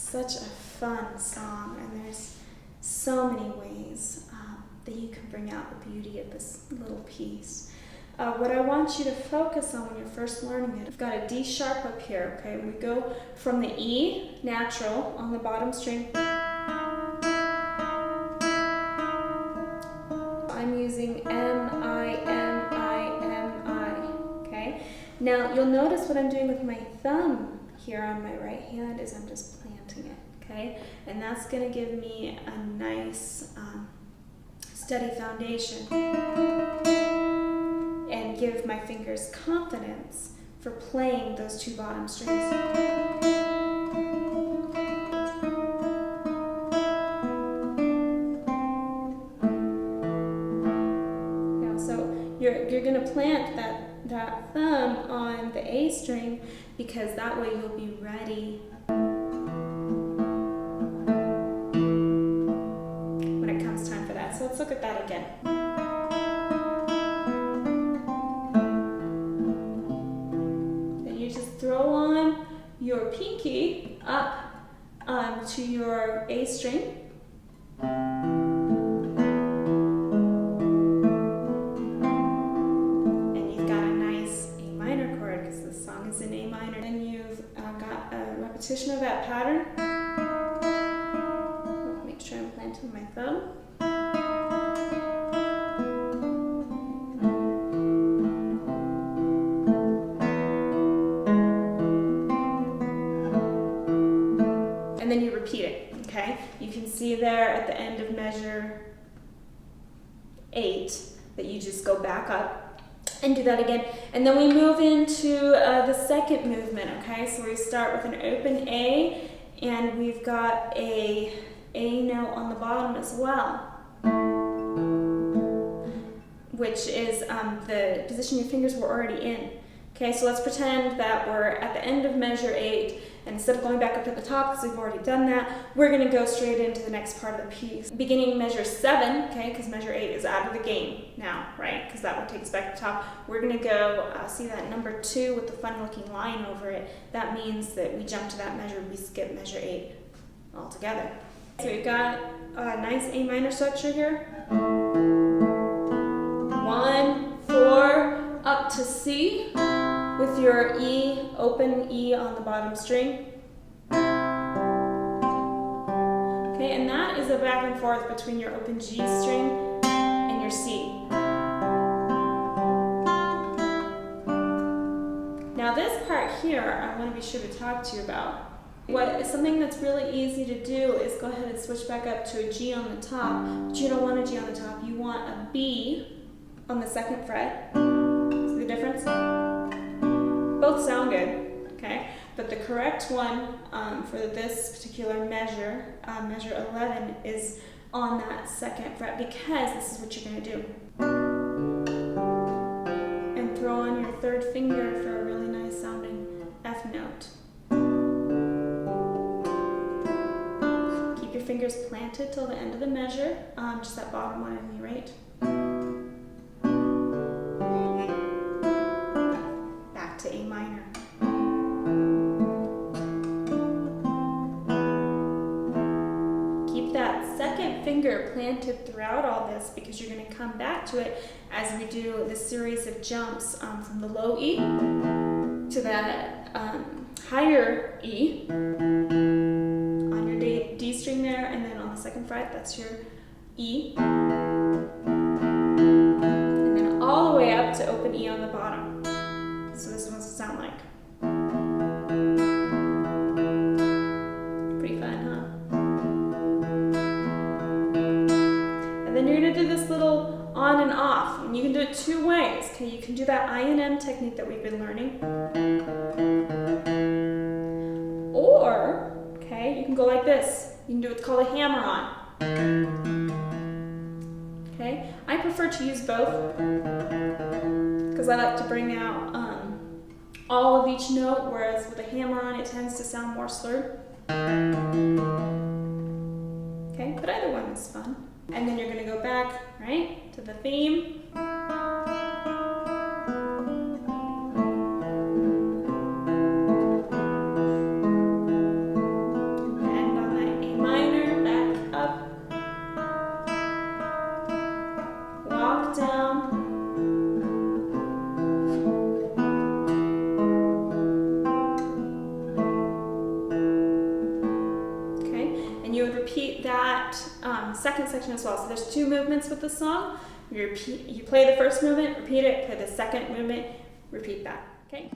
such a fun song, and there's so many ways that you can bring out the beauty of this little piece. What I want you to focus on when you're first learning it, we've got a D sharp up here, okay? We go from the E, natural, on the bottom string. I'm using M-I, okay? Now, you'll notice what I'm doing with my thumb here on my right hand is I'm just planting it, okay? And that's gonna give me a nice, steady foundation and give my fingers confidence for playing those two bottom strings. Now, so you're gonna plant that thumb on the A string because that way you'll be ready when it comes time for that. So let's look at that again. Throw on your pinky up to your A string. And you've got a nice A minor chord because this song is in A minor. And you've got a repetition of that pattern. Oh, make sure I'm planting my thumb. And then you repeat it, okay? You can see there at the end of measure 8 that you just go back up and do that again. And then we move into the second movement, okay? So we start with an open A, and we've got a note on the bottom as well, which is the position your fingers were already in. Okay, so let's pretend that we're at the end of measure 8, and instead of going back up to the top, because we've already done that, we're going to go straight into the next part of the piece. Beginning measure 7, okay, because measure 8 is out of the game now, right, because that one takes us back to the top. We're going to go, see that number 2 with the fun-looking line over it? That means that we jump to that measure, we skip measure 8 altogether. So we've got a nice A minor structure here. 1, 4, up to C. With your E, open E on the bottom string. Okay, and that is a back and forth between your open G string and your C. Now this part here, I want to be sure to talk to you about. What is something that's really easy to do is go ahead and switch back up to a G on the top, but you don't want a G on the top, you want a B on the 2nd fret. See the difference? Both sound good, okay? But the correct one for this particular measure, measure 11, is on that 2nd fret because this is what you're going to do. And throw on your 3rd finger for a really nice sounding F note. Keep your fingers planted till the end of the measure, just that bottom one on your right. To A minor. Keep that 2nd finger planted throughout all this because you're going to come back to it as we do this series of jumps from the low E to that higher E on your D string there, and then on the 2nd fret, that's your E. And then all the way up to open E on the bottom. So this is what it sounds like. Pretty fun, huh? And then you're going to do this little on and off. And you can do it 2 ways. Okay, you can do that I and M technique that we've been learning. Or, okay, you can go like this. You can do what's called a hammer-on. Okay, I prefer to use both because I like to bring out all of each note, whereas with a hammer-on it tends to sound more slurred. Okay, but either one is fun. And then you're going to go back, right, to the theme. And walk down. And you would repeat that second section as well. So there's 2 movements with the song. You play the first movement, repeat it, play the second movement, repeat that. Okay?